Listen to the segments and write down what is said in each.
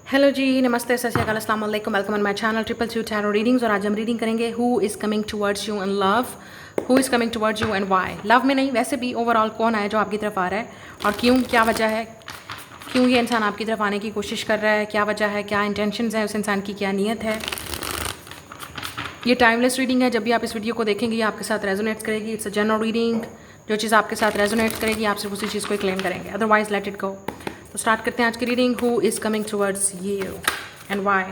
Hello जी, नमस्ते, सत श्री अकाल, अस्सलाम वालेकुम, welcome on my channel triple tarot readings. और आज हम रीडिंग करेंगे who is coming towards you in love, who is coming towards you and why. Love में नहीं, वैसे भी ओवरऑल कौन आया जो आपकी तरफ आ रहा है और क्यों, क्या वजह है, क्यों ये इंसान आपकी तरफ आने की कोशिश कर रहा है, क्या वजह है, क्या इंटेंशंस है उस इंसान की, क्या नीयत है। ये टाइमलेस रीडिंग है। जब भी आप इस वीडियो को देखेंगे ये आपके साथ रेजोनेट करेगी। It's a general reading. जो चीज़ आपके साथ रेजोनेट करेगी आप सिर्फ उसी चीज़ को क्लेम करेंगे, अदरवाइज लेट इट गो। तो स्टार्ट करते हैं आज की reading. Who is coming towards you and why.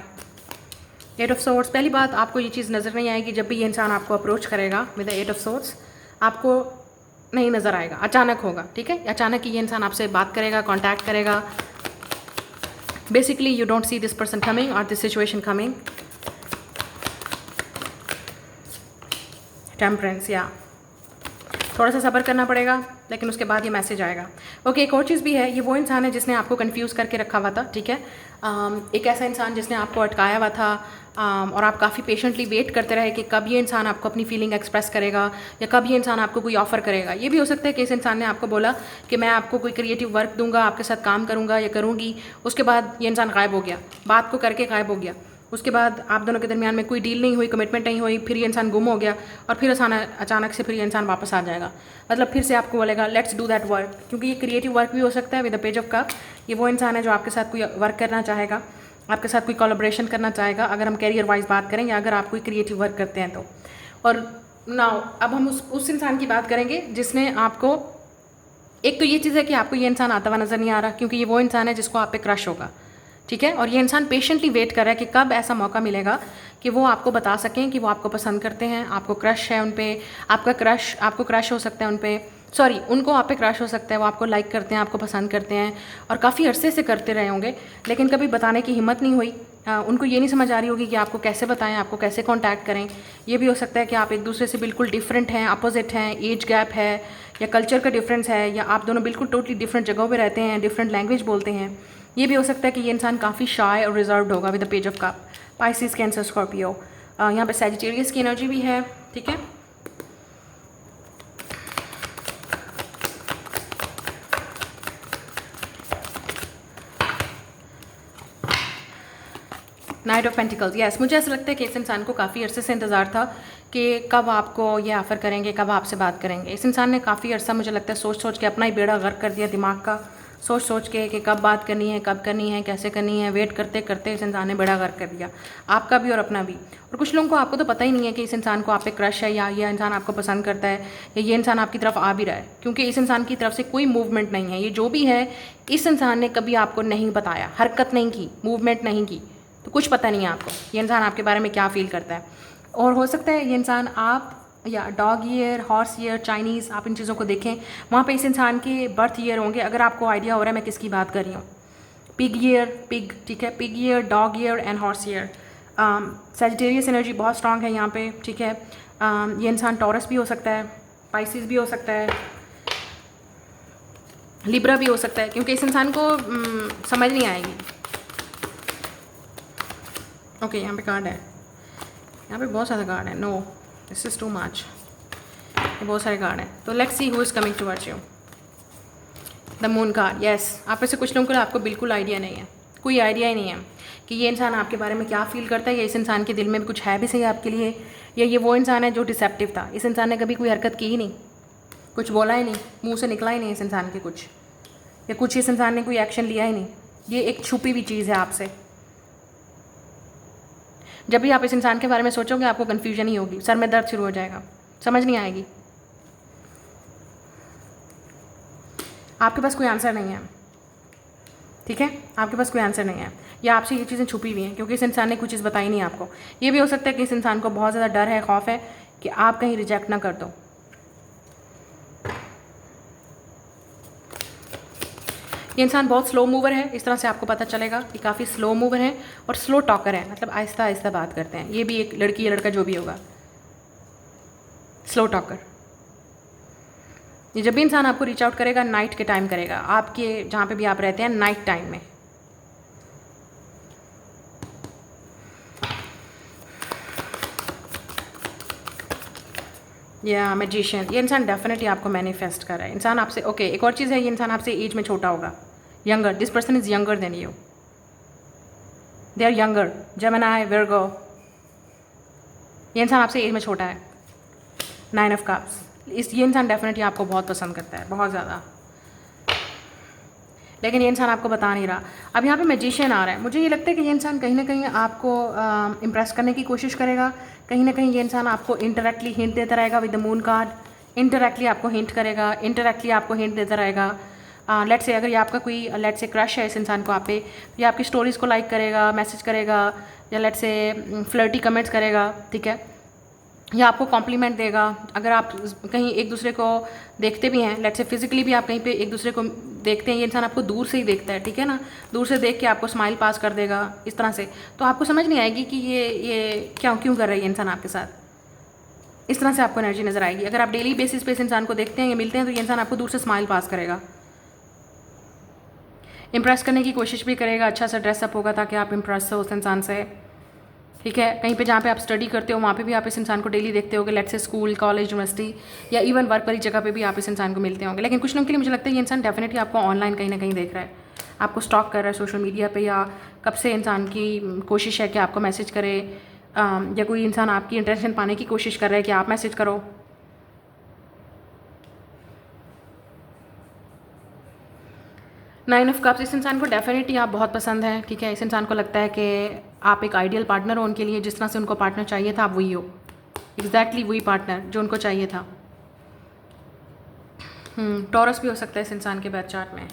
Eight of swords. पहली बात, आपको ये चीज़ नज़र नहीं आएगी जब भी ये इंसान आपको अप्रोच करेगा with the eight of swords, आपको नहीं नज़र आएगा, अचानक होगा, ठीक है। अचानक ही ये इंसान आपसे बात करेगा, कॉन्टैक्ट करेगा। Basically you don't see this person coming और दिस सिचुएशन कमिंग। टेम्परेंस, या थोड़ा सा सब्र करना पड़ेगा, लेकिन उसके बाद ये मैसेज आएगा। ओके, एक और चीज़ भी है, ये वो इंसान है जिसने आपको कंफ्यूज करके रखा हुआ था, ठीक है। एक ऐसा इंसान जिसने आपको अटकाया हुआ था और आप काफ़ी पेशेंटली वेट करते रहे कि कब ये इंसान आपको अपनी फीलिंग एक्सप्रेस करेगा या कब ये इंसान आपको कोई ऑफ़र करेगा। ये भी हो सकता है कि इस इंसान ने आपको बोला कि मैं आपको कोई क्रिएटिव वर्क दूंगा, आपके साथ काम करूंगा या करूंगी। उसके बाद ये इंसान गायब हो गया, बात को करके गायब हो गया। उसके बाद आप दोनों के दरमियान में कोई डील नहीं हुई, कमिटमेंट नहीं हुई, फिर ये इंसान गुम हो गया और फिर अचानक से फिर ये इंसान वापस आ जाएगा। मतलब फिर से आपको बोलेगा लेट्स डू दैट वर्क, क्योंकि ये क्रिएटिव वर्क भी हो सकता है with the page of cup. ये वो इंसान है जो आपके साथ कोई वर्क करना चाहेगा, आपके साथ कोई कोलैबोरेशन करना चाहेगा, अगर हम कैरियर वाइज बात करें या अगर आप कोई क्रिएटिव वर्क करते हैं तो। और नाउ अब हम उस इंसान की बात करेंगे जिसने आपको, एक तो ये चीज़ है कि आपको ये इंसान आता हुआ नज़र नहीं आ रहा, क्योंकि ये वो इंसान है जिसको आप पे क्रश होगा, ठीक है। और ये इंसान पेशेंटली वेट कर रहा है कि कब ऐसा मौका मिलेगा कि वो आपको बता सकें कि वो आपको पसंद करते हैं, आपको क्रश है उन पे, आपको क्रश हो सकता है उन पे, सॉरी उनको आप पे क्रश हो सकता है, वो आपको लाइक करते हैं, आपको पसंद करते हैं और काफ़ी अरसे से करते रहे होंगे, लेकिन कभी बताने की हिम्मत नहीं हुई। उनको ये नहीं समझ आ रही होगी कि आपको कैसे बताएं, आपको कैसे कांटेक्ट करें। ये भी हो सकता है कि आप एक दूसरे से बिल्कुल डिफरेंट हैं, अपोजिट हैं, एज गैप है या कल्चर का डिफरेंस है, या आप दोनों बिल्कुल टोटली डिफरेंट जगहों पर रहते हैं, डिफरेंट लैंग्वेज बोलते हैं। ये भी हो सकता है कि ये इंसान काफ़ी शाय और रिजर्व्ड होगा with the page of cup. Pisces, cancer, Scorpio, यहाँ पे सैजिटेरियस की एनर्जी भी है, ठीक है। Night of pentacles, yes. मुझे ऐसा लगता है कि इस इंसान को काफ़ी अरसे से इंतज़ार था कि कब आपको ये ऑफ़र करेंगे, कब आपसे बात करेंगे। इस इंसान ने काफ़ी अरसा, मुझे लगता है, सोच सोच के अपना ही बेड़ा गर्क कर दिया दिमाग का, सोच सोच के कि कब बात करनी है, कब करनी है, कैसे करनी है। वेट करते करते इस इंसान ने बेड़ा गर्क कर दिया, आपका भी और अपना भी। और कुछ लोगों को, आपको तो पता ही नहीं है कि इस इंसान को आप पे क्रश है या ये इंसान आपको पसंद करता है या ये इंसान आपकी तरफ आ भी रहा है, क्योंकि इस इंसान की तरफ से कोई मूवमेंट नहीं है। ये जो भी है, इस इंसान ने कभी आपको नहीं बताया, हरकत नहीं की, मूवमेंट नहीं की, तो कुछ पता नहीं है आपको ये इंसान आपके बारे में क्या फील करता है। और हो सकता है ये इंसान आप या dog year, horse year, Chinese, आप इन चीज़ों को देखें, वहाँ पे इस इंसान के बर्थ ईयर होंगे, अगर आपको आइडिया हो रहा है मैं किसकी बात कर रही हूँ। पिग ईयर, पिग, ठीक है, pig year, dog year and horse year. Sagittarius energy बहुत स्ट्रांग है यहाँ पे, ठीक है। ये इंसान टॉरस भी हो सकता है, पाइसिस भी हो सकता है, लिब्रा भी हो सकता है, क्योंकि इस इंसान को समझ नहीं आएगी। ओके, यहाँ पे कार्ड है, यहाँ पे बहुत सारा कार्ड है। No, this is too much, ये बहुत सारे कार्ड हैं। तो let's see who is coming towards you. The moon card, yes. आप में से कुछ लोगों को आपको बिल्कुल आइडिया नहीं है, कोई आइडिया ही नहीं है कि ये इंसान आपके बारे में क्या फील करता है, या इस इंसान के दिल में भी कुछ है भी सही आपके लिए, या ये वो इंसान है जो डिसेप्टिव था। इस इंसान ने कभी कोई हरकत की ही नहीं, कुछ बोला ही नहीं, मुँह से निकला ही नहीं इस इंसान के कुछ, या कुछ इस इंसान ने कोई एक्शन लिया ही नहीं। ये एक छुपी हुई चीज़ है आपसे। जब भी आप इस इंसान के बारे में सोचोगे आपको कन्फ्यूजन ही होगी, सर में दर्द शुरू हो जाएगा, समझ नहीं आएगी, आपके पास कोई आंसर नहीं है, ठीक है। आपके पास कोई आंसर नहीं है, या आपसे ये चीज़ें छुपी हुई हैं क्योंकि इस इंसान ने कुछ चीज़ बताई नहीं आपको। ये भी हो सकता है कि इस इंसान को बहुत ज़्यादा डर है, खौफ है कि आप कहीं रिजेक्ट ना कर दो। ये इंसान बहुत स्लो मूवर है, इस तरह से आपको पता चलेगा कि काफ़ी स्लो मूवर है और स्लो टॉकर है, मतलब आहिस्ता आहिस्ता बात करते हैं। ये भी एक लड़की या लड़का जो भी होगा, स्लो टॉकर। ये जब भी इंसान आपको रीच आउट करेगा नाइट के टाइम करेगा, आपके जहाँ पे भी आप रहते हैं नाइट टाइम में। या मैजिशियन, ये इंसान डेफिनेटली आपको मैनिफेस्ट कर रहा है। इंसान आपसे, ओके, एक और चीज़ है, ये इंसान आपसे एज में छोटा होगा, younger, this person is younger than you. They are younger, Gemini, Virgo, ये इंसान आपसे एज में छोटा है। 9 ऑफ कप्स, ये इंसान डेफिनेटली आपको बहुत पसंद करता है, बहुत ज़्यादा, लेकिन ये इंसान आपको बता नहीं रहा। अब यहाँ पे मैजिशियन आ रहा है, मुझे ये लगता है कि ये इंसान कहीं ना कहीं आपको इम्प्रेस करने की कोशिश करेगा, कहीं ना कहीं ये इंसान आपको इंटरेक्टली हिंट देता रहेगा विद द मून कार्ड, इंटरेक्टली आपको हिंट करेगा, इंटरेक्टली आपको हिंट देता रहेगा। लेट से अगर ये आपका कोई लेट से क्रश है इस इंसान को आप पे, ये आपकी स्टोरीज़ को लाइक करेगा, मैसेज करेगा, या लेट से फ्लर्टी कमेंट्स करेगा, ठीक है, या आपको कॉम्प्लीमेंट देगा। अगर आप कहीं एक दूसरे को देखते भी हैं, लेट से फिजिकली भी आप कहीं पे एक दूसरे को देखते हैं, ये इंसान आपको दूर से ही देखता है, ठीक है ना, दूर से देख के आपको स्माइल पास कर देगा इस तरह से, तो आपको समझ नहीं आएगी कि ये क्यों कर रहा है ये इंसान आपके साथ। इस तरह से आपको एनर्जी नज़र आएगी। अगर आप डेली बेसिस पे इस इंसान को देखते हैं या मिलते हैं, तो ये इंसान आपको दूर से स्माइल पास करेगा, इम्प्रेस करने की कोशिश भी करेगा, अच्छा सा ड्रेसअप होगा ताकि आप इम्प्रेस हो उस इंसान से, ठीक है। कहीं पे जहाँ पे आप स्टडी करते हो वहाँ पे भी आप इस इंसान को डेली देखते होगे, let's say school, college, university, या इवन वर्क वाली जगह पे भी आप इस इंसान को मिलते होंगे। लेकिन कुछ लोगों के लिए मुझे लगता है ये इंसान डेफिनेटली आपको ऑनलाइन कहीं ना कहीं देख रहा है, आपको स्टॉक कर रहा है सोशल मीडिया पे, या कब से इंसान की कोशिश है कि आपको मैसेज करे, या कोई इंसान आपकी इंटरेक्शन पाने की कोशिश कर रहा है कि आप मैसेज करो। नाइन ऑफ कप्स, इस इंसान को डेफिनेटली आप बहुत पसंद है, ठीक है। इस इंसान को लगता है कि आप एक आइडियल पार्टनर हो उनके लिए, जिस तरह से उनको पार्टनर चाहिए था आप वही हो, एग्जैक्टली वही पार्टनर जो उनको चाहिए था। टॉरस भी हो सकता है इस इंसान के बर्थ चार्ट में।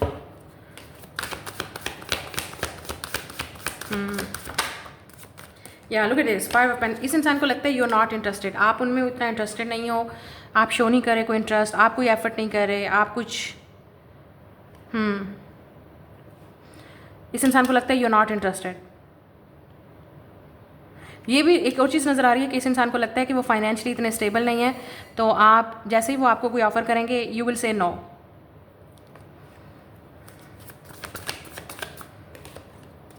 या look at this, 5 of pentacles, इस इंसान को लगता है यू आर नॉट इंटरेस्टेड, आप उनमें उतना इंटरेस्टेड नहीं हो, आप शो नहीं कर रहे कोई इंटरेस्ट, आप कोई एफर्ट नहीं कर रहे, आप कुछ इस इंसान को लगता है यू आर नॉट इंटरेस्टेड। ये भी एक और चीज़ नज़र आ रही है कि इस इंसान को लगता है कि वो फाइनेंशियली इतने स्टेबल नहीं है, तो आप जैसे ही वो आपको कोई ऑफर करेंगे यू विल से नो।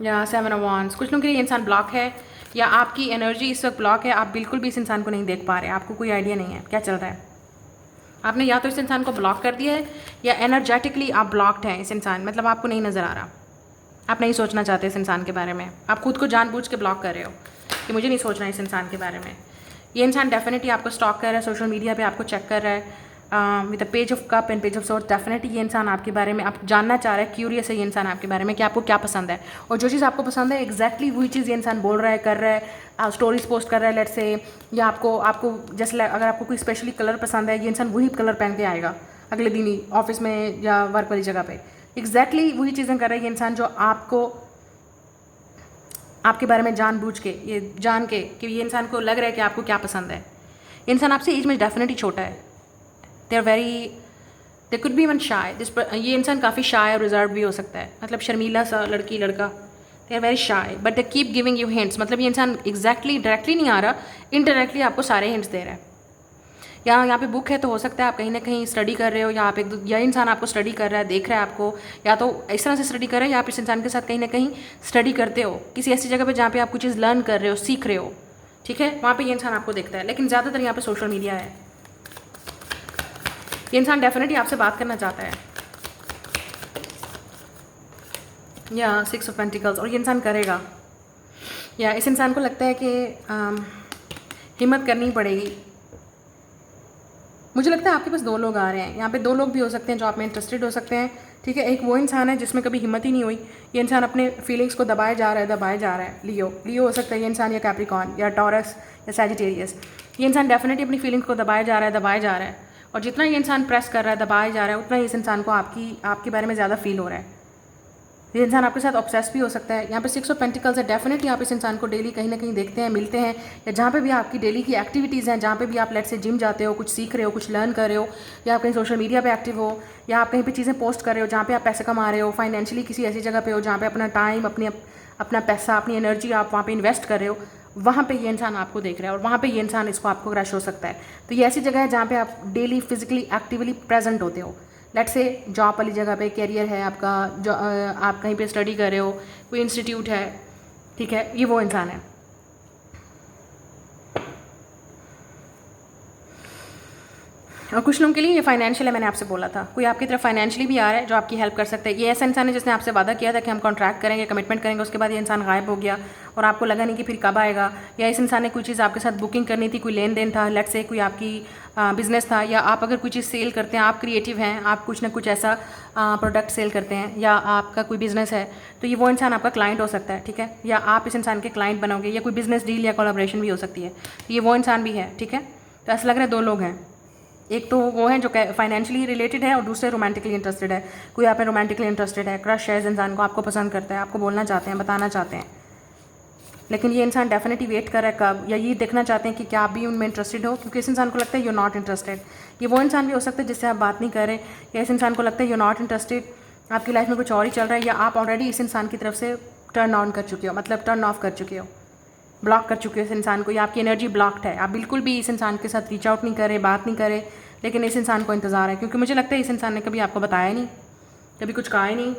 या 7 ऑफ वांड्स, कुछ लोगों के लिए इंसान ब्लॉक है, या आपकी एनर्जी इस वक्त ब्लॉक है, आप बिल्कुल भी इस इंसान को नहीं देख पा रहे, आपको कोई आइडिया नहीं है क्या चल रहा है। आपने या तो इस इंसान को ब्लॉक कर दिया है, या एनर्जेटिकली आप ब्लॉक्ड हैं इस इंसान, मतलब आपको नहीं नज़र आ रहा, आप नहीं सोचना चाहते इस इंसान के बारे में, आप खुद को जानबूझ के ब्लॉक कर रहे हो कि मुझे नहीं सोचना इस इंसान के बारे में। ये इंसान डेफिनेटली आपको स्टॉक कर रहा है, सोशल मीडिया पे आपको चेक कर रहा है with the page of cup and page of sword. Definitely ये इंसान आपके बारे में आप जानना चाह रहा है, क्यूरियस है ये इंसान आपके बारे में कि आपको क्या पसंद है, और जो चीज़ आपको पसंद है एग्जैक्टली वही चीज़ ये इंसान बोल रहा है, कर रहा है, स्टोरीज पोस्ट कर रहा है लेट से, या आपको जैसे अगर आपको कोई स्पेशली कलर पसंद है, ये इंसान वही कलर पहन के आएगा अगले दिन ही ऑफिस में या वर्क वाली जगह पे, एग्जैक्टली वही चीज़ें कर रहा है ये इंसान जो आपके बारे में जानबूझ के, ये जान के कि ये इंसान को लग रहा है कि आपको क्या पसंद है। ये इंसान आपसे एज में डेफिनेटली छोटा है, दे कुड बी इवन शाय, ये इंसान काफ़ी शाय और रिजर्व भी हो सकता है, मतलब शर्मीला सा लड़की लड़का, they are very shy but they keep giving you hints, मतलब ये इंसान एग्जैक्टली डायरेक्टली नहीं आ रहा, इनडायरेक्टली आपको सारे हिंट्स दे रहा है। या यहाँ पे बुक है तो हो सकता है आप कहीं ना कहीं स्टडी कर रहे हो, या आप या इंसान आपको स्टडी कर रहा है, देख रहा है आपको, या तो इस तरह से स्टडी कर रहे हो, या आप इस इंसान के साथ कहीं ना कहीं स्टडी करते हो किसी ऐसी जगह पे जहाँ पे आप कुछ चीज़ लर्न कर रहे हो, सीख रहे हो, ठीक है, वहाँ पे ये इंसान आपको देखता है। लेकिन ज़्यादातर यहाँ पे सोशल मीडिया है, ये इंसान डेफिनेटली आपसे बात करना चाहता है। या 6 ऑफ पेंटिकल्स, और ये इंसान करेगा, या इस इंसान को लगता है कि हिम्मत करनी पड़ेगी। मुझे लगता है आपके पास 2 लोग आ रहे हैं, यहाँ पे 2 लोग भी हो सकते हैं जो आप में इंटरेस्टेड हो सकते हैं, ठीक है। एक वो इंसान है जिसमें कभी हिम्मत ही नहीं हुई, ये इंसान अपने फीलिंग्स को दबाए जा रहा है, लियो हो सकता है ये इंसान, या कैप्रिकॉर्न, या टॉरस, या सैजिटेरियस। ये इंसान डेफिनेटली अपनी फीलिंग्स को दबाए जा रहा है, और जितना ये इंसान प्रेस कर रहा है, दबाए जा रहा है, उतना ही इस इंसान को आपके बारे में ज़्यादा फील हो रहा है। ये इंसान आपके साथ ऑब्सेस भी हो सकता है। यहाँ पे 6 ऑफ पेंटिकल्स है, डेफिनेटली आप इस इंसान को डेली कहीं ना कहीं देखते हैं, मिलते हैं, या जहाँ पे भी आपकी डेली की एक्टिविटीज़ हैं, जहाँ पे भी आप लेट से जिम जाते हो, कुछ सीख रहे हो, कुछ लर्न कर रहे हो, या आप कहीं सोशल मीडिया पे एक्टिव हो, या आप कहीं पे चीज़ें पोस्ट कर रहे हो जहाँ पे आप पैसे कमा रहे हो, फाइनेंशियली किसी ऐसी जगह पे हो जहाँ पे अपना टाइम, अपना पैसा, अपनी एनर्जी आप वहाँ पे इन्वेस्ट कर रहे हो, वहाँ पे ये इंसान आपको देख रहा है, और वहाँ पे ये इंसान आपको क्रश हो सकता है। तो ये ऐसी जगह है जहाँ पे आप डेली फिजिकली एक्टिवली प्रेजेंट होते हो। लेट्स से जॉब वाली जगह पे, कैरियर है आपका, जो आप कहीं पे स्टडी कर रहे हो, कोई इंस्टीट्यूट है, ठीक है, ये वो इंसान है। और कुछ लोगों के लिए ये फाइनेंशियल है, मैंने आपसे बोला था, कोई आपकी तरफ फाइनेंशियली भी आ रहा है जो आपकी हेल्प कर सकता है। ये ऐसा इंसान है जिसने आपसे वादा किया था कि हम कॉन्ट्रैक्ट करेंगे, कमिटमेंट करेंगे, उसके बाद ये इंसान गायब हो गया और आपको लगा नहीं कि फिर कब आएगा। या इस इंसान ने कोई चीज़ आपके साथ बुकिंग करनी थी, कोई लेन देन था, लेट से कोई आपकी बिजनेस था, या आप अगर कोई चीज़ सेल करते हैं, आप क्रिएटिव हैं, आप कुछ ना कुछ ऐसा प्रोडक्ट सेल करते हैं, या आपका कोई बिजनेस है, तो ये वो इंसान आपका क्लाइंट हो सकता है, ठीक है, या आप इस इंसान के क्लाइंट बनोगे, या कोई बिजनेस डील या कोलैबोरेशन भी हो सकती है। तो ये वो इंसान भी है, ठीक है। तो ऐसा लग रहा है दो लोग हैं, एक तो वो है जो फाइनेंशियली रिलेटेड है और दूसरे रोमांटिकली इंटरेस्टेड है। कोई आप में रोमांटिकली इंटरेस्टेड है, क्रश है इस इंसान को, आपको पसंद करता है, आपको बोलना चाहते हैं, बताना चाहते हैं, लेकिन ये इंसान डेफिनेटली वेट कर रहा है कब, या ये देखना चाहते हैं कि क्या आप भी उनमें इंटरेस्टेड हो, क्योंकि इस इंसान को लगता है यू नॉट इंटरेस्टेड। ये वो इंसान भी हो सकता है जिससे आप बात नहीं कर रहे, या इस इंसान को लगता है यू नॉट इंटरेस्टेड, आपकी लाइफ में कुछ और ही चल रहा है, या आप ऑलरेडी इस इंसान की तरफ से टर्न ऑन कर चुके हो, मतलब टर्न ऑफ कर चुके हो, ब्लॉक कर चुके हो इस इंसान को, या आपकी एनर्जी ब्लॉक्ड है, आप बिल्कुल भी इस इंसान के साथ रीच आउट नहीं कर रहे, बात नहीं करे, लेकिन इस इंसान को इंतज़ार है, क्योंकि मुझे लगता है इस इंसान ने कभी आपको बताया नहीं, कभी कुछ कहा ही नहीं।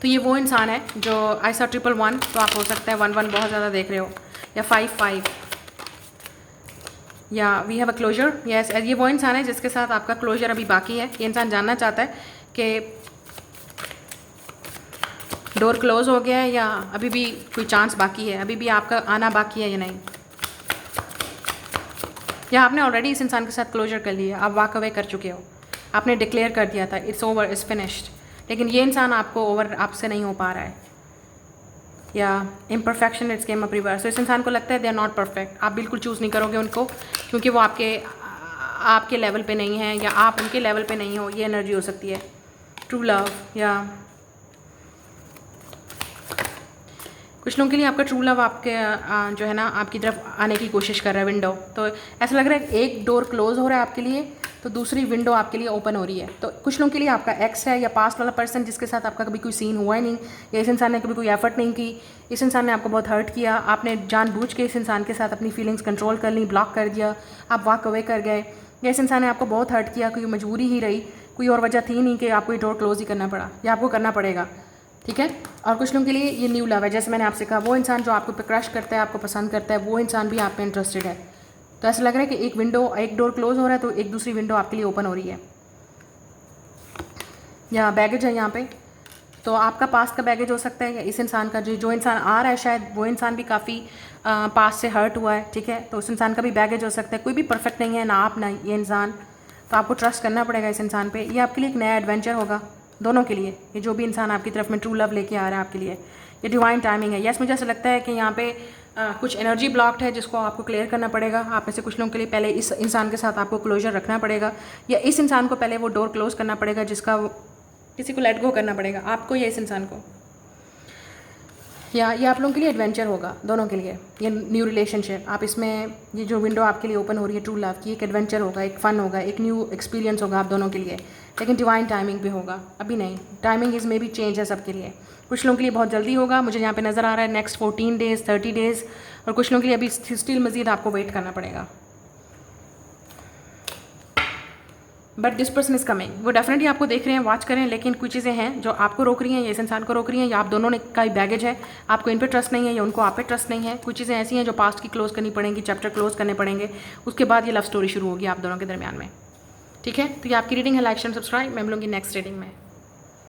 तो ये वो इंसान है जो ऐसा 111, तो आप हो सकता है 11 बहुत ज़्यादा देख रहे हो, या 55, या we have a closure. Yes, ये वो इंसान है जिसके साथ आपका क्लोजर अभी बाकी है। ये इंसान जानना चाहता है कि डोर क्लोज हो गया है या अभी भी कोई चांस बाकी है, अभी भी आपका आना बाकी है या नहीं, या आपने ऑलरेडी इस इंसान के साथ क्लोजर कर लिया, आप वॉक अवे कर चुके हो, आपने डिक्लेयर कर दिया था इट्स ओवर, इट्स फिनिश्ड, लेकिन ये इंसान आपको ओवर आपसे नहीं हो पा रहा है, या imperfection it's came up reverse. तो इस इंसान को लगता है दे आर नॉट परफेक्ट, आप बिल्कुल चूज़ नहीं करोगे उनको, क्योंकि वो आपके लेवल पे नहीं है, या आप उनके लेवल पे नहीं हो, ये एनर्जी हो सकती है। ट्रू लव, या कुछ लोगों के लिए आपका ट्रू लव आपके जो है ना आपकी तरफ आने की कोशिश कर रहा है, विंडो। तो ऐसा लग रहा है एक डोर क्लोज हो रहा है आपके लिए, तो दूसरी विंडो आपके लिए ओपन हो रही है। तो कुछ लोगों के लिए आपका एक्स है, या पास्ट वाला पर्सन जिसके साथ आपका कभी कोई सीन हुआ ही नहीं, या इस इंसान ने कभी कोई एफर्ट नहीं की, इस इंसान ने आपको बहुत हर्ट किया, आपने जानबूझ के इस इंसान के साथ अपनी फीलिंग्स कंट्रोल कर ली, ब्लॉक कर दिया, आप वॉक अवे कर गए, या इस इंसान ने आपको बहुत हर्ट किया, कोई मजबूरी ही रही, कोई और वजह थी नहीं कि आपको ये डोर क्लोज ही करना पड़ा, या आपको करना पड़ेगा, ठीक है। और कुछ लोगों के लिए ये न्यू लव है, जैसे मैंने आपसे कहा, वो इंसान जो आपको क्रश करता है, आपको पसंद करता है, वो इंसान भी आप पे इंटरेस्टेड है। तो ऐसा लग रहा है कि एक डोर क्लोज हो रहा है, तो एक दूसरी विंडो आपके लिए ओपन हो रही है। या बैगेज है यहाँ पे, तो आपका पास्ट का बैगेज हो सकता है, या इस इंसान का जो इंसान आ रहा है शायद वो इंसान भी काफ़ी पास्ट से हर्ट हुआ है, ठीक है, तो उस इंसान का भी बैगेज हो सकता है। कोई भी परफेक्ट नहीं है, ना आप ना ये इंसान, तो आपको ट्रस्ट करना पड़ेगा इस इंसान पे। ये आपके लिए एक नया एडवेंचर होगा दोनों के लिए, ये जो भी इंसान आपकी तरफ में ट्रू लव लेके आ रहा है आपके लिए, ये डिवाइन टाइमिंग है। यस, मुझे ऐसा लगता है कि यहाँ पे कुछ एनर्जी ब्लॉक्ड है जिसको आपको क्लियर करना पड़ेगा। आप में से कुछ लोगों के लिए पहले इस इंसान के साथ आपको क्लोजर रखना पड़ेगा, या इस इंसान को पहले वो डोर क्लोज करना पड़ेगा जिसका किसी को लेट गो करना पड़ेगा, आपको या इस इंसान को। या ये आप लोगों के लिए एडवेंचर होगा दोनों के लिए, ये न्यू रिलेशनशिप। आप इसमें ये जो विंडो आपके लिए ओपन हो रही है ट्रू लव की, एक एडवेंचर होगा, एक फ़न होगा, एक न्यू एक्सपीरियंस होगा आप दोनों के लिए, लेकिन डिवाइन टाइमिंग भी होगा। अभी नहीं, टाइमिंग इज़ में भी चेंज है सबके लिए। कुछ लोगों के लिए बहुत जल्दी होगा, मुझे यहाँ पे नज़र आ रहा है नेक्स्ट 14 डेज़ 30 डेज़, और कुछ लोगों के लिए अभी स्टिल मज़ीद आपको वेट करना पड़ेगा। But this person is coming, वो डेफिनेटली आपको देख रहे हैं, वॉच करें, लेकिन कुछ चीज़ें हैं जो आपको रोक रही हैं, या इस इंसान को रोक रही हैं, या आप दोनों ने का ही बैगेज है, आपको इन पे ट्रस्ट नहीं है, या उनको आप पे ट्रस्ट नहीं है। कुछ चीज़ें ऐसी हैं जो पास्ट की क्लोज करनी पड़ेंगी, चैप्टर क्लोज करने पड़ेंगे, उसके बाद ये लव स्टोरी शुरू होगी आप दोनों के दरमियान में, ठीक है। तो ये आपकी रीडिंग है, लाइक शेयर सब्सक्राइब, मैं मिलूंगी नेक्स्ट रीडिंग में।